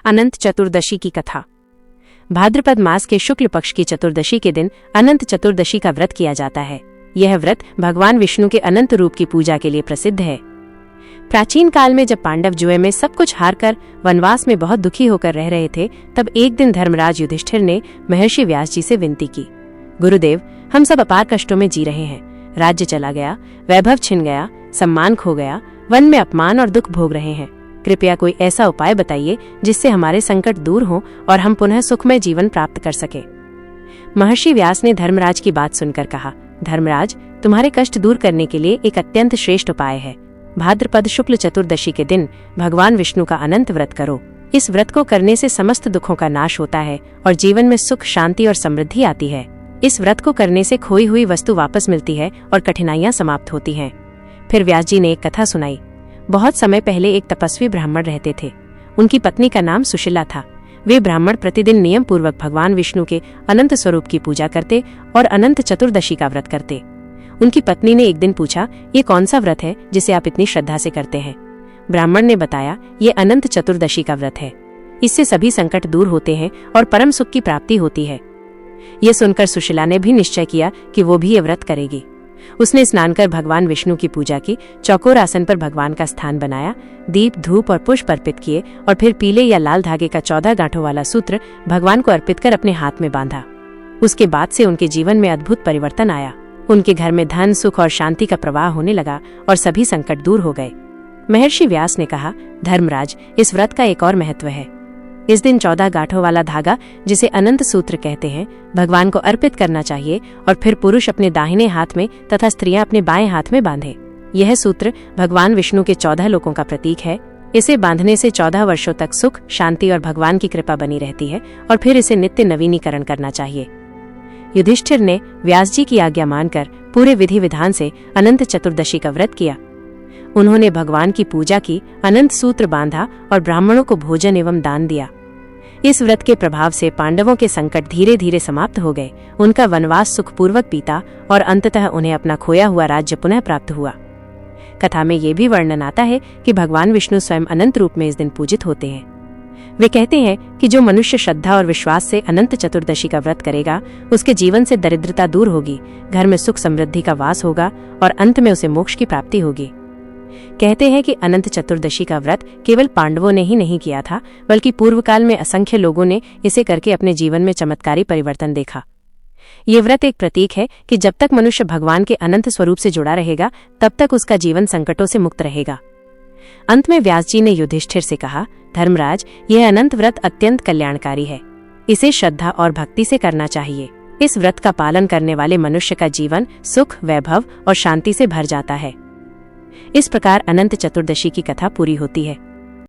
अनंत चतुर्दशी की कथा। भाद्रपद मास के शुक्ल पक्ष की चतुर्दशी के दिन अनंत चतुर्दशी का व्रत किया जाता है। यह व्रत भगवान विष्णु के अनंत रूप की पूजा के लिए प्रसिद्ध है। प्राचीन काल में जब पांडव जुए में सब कुछ हारकर वनवास में बहुत दुखी होकर रह रहे थे, तब एक दिन धर्मराज युधिष्ठिर ने महर्षि व्यास जी से विनती की, गुरुदेव, हम सब अपार कष्टों में जी रहे हैं। राज्य चला गया, वैभव छिन गया, सम्मान खो गया, वन में अपमान और दुख भोग रहे हैं। कृपया कोई ऐसा उपाय बताइए जिससे हमारे संकट दूर हो और हम पुनः सुखमय जीवन प्राप्त कर सके। महर्षि व्यास ने धर्मराज की बात सुनकर कहा, धर्मराज, तुम्हारे कष्ट दूर करने के लिए एक अत्यंत श्रेष्ठ उपाय है। भाद्रपद शुक्ल चतुर्दशी के दिन भगवान विष्णु का अनंत व्रत करो। इस व्रत को करने से समस्त दुखों का नाश होता है और जीवन में सुख, शांति और समृद्धि आती है। इस व्रत को करने से खोई हुई वस्तु वापस मिलती है और कठिनाइयां समाप्त होती हैं। फिर व्यास जी ने एक कथा सुनाई। बहुत समय पहले एक तपस्वी ब्राह्मण रहते थे। उनकी पत्नी का नाम सुशीला था। वे ब्राह्मण प्रतिदिन नियम पूर्वक भगवान विष्णु के अनंत स्वरूप की पूजा करते और अनंत चतुर्दशी का व्रत करते। उनकी पत्नी ने एक दिन पूछा, ये कौन सा व्रत है जिसे आप इतनी श्रद्धा से करते हैं? ब्राह्मण ने बताया, ये अनंत चतुर्दशी का व्रत है। इससे सभी संकट दूर होते हैं और परम सुख की प्राप्ति होती है। ये सुनकर सुशीला ने भी निश्चय किया कि वो भी ये व्रत करेगी। उसने स्नान कर भगवान विष्णु की पूजा की, चौकोर आसन पर भगवान का स्थान बनाया, दीप, धूप और पुष्प अर्पित किए और फिर पीले या लाल धागे का 14 गांठों वाला सूत्र भगवान को अर्पित कर अपने हाथ में बांधा। उसके बाद से उनके जीवन में अद्भुत परिवर्तन आया। उनके घर में धन, सुख और शांति का प्रवाह होने लगा और सभी संकट दूर हो गए। महर्षि व्यास ने कहा, धर्मराज, इस व्रत का एक और महत्व है। इस दिन 14 गांठों वाला धागा, जिसे अनंत सूत्र कहते हैं, भगवान को अर्पित करना चाहिए और फिर पुरुष अपने दाहिने हाथ में तथा स्त्रियां अपने बाएं हाथ में बांधे। यह सूत्र भगवान विष्णु के 14 लोकों का प्रतीक है। इसे बांधने से 14 वर्षों तक सुख, शांति और भगवान की कृपा बनी रहती है और फिर इसे नित्य नवीनीकरण करना चाहिए। युधिष्ठिर ने व्यास जी की आज्ञा मानकर पूरे विधि विधान से अनंत चतुर्दशी का व्रत किया। उन्होंने भगवान की पूजा की, अनंत सूत्र बांधा और ब्राह्मणों को भोजन एवं दान दिया। इस व्रत के प्रभाव से पांडवों के संकट धीरे धीरे समाप्त हो गए। उनका वनवास सुखपूर्वक बीता और अंततः उन्हें अपना खोया हुआ राज्य पुनः प्राप्त हुआ। कथा में ये भी वर्णन आता है कि भगवान विष्णु स्वयं अनंत रूप में इस दिन पूजित होते हैं। वे कहते हैं कि जो मनुष्य श्रद्धा और विश्वास से अनंत चतुर्दशी का व्रत करेगा, उसके जीवन से दरिद्रता दूर होगी, घर में सुख समृद्धि का वास होगा और अंत में उसे मोक्ष की प्राप्ति होगी। कहते हैं कि अनंत चतुर्दशी का व्रत केवल पांडवों ने ही नहीं किया था, बल्कि पूर्व काल में असंख्य लोगों ने इसे करके अपने जीवन में चमत्कारी परिवर्तन देखा। ये व्रत एक प्रतीक है कि जब तक मनुष्य भगवान के अनंत स्वरूप से जुड़ा रहेगा, तब तक उसका जीवन संकटों से मुक्त रहेगा। अंत में व्यास जी ने युधिष्ठिर से कहा, धर्मराज, यह अनंत व्रत अत्यंत कल्याणकारी है। इसे श्रद्धा और भक्ति से करना चाहिए। इस व्रत का पालन करने वाले मनुष्य का जीवन सुख, वैभव और शांति से भर जाता है। इस प्रकार अनंत चतुर्दशी की कथा पूरी होती है।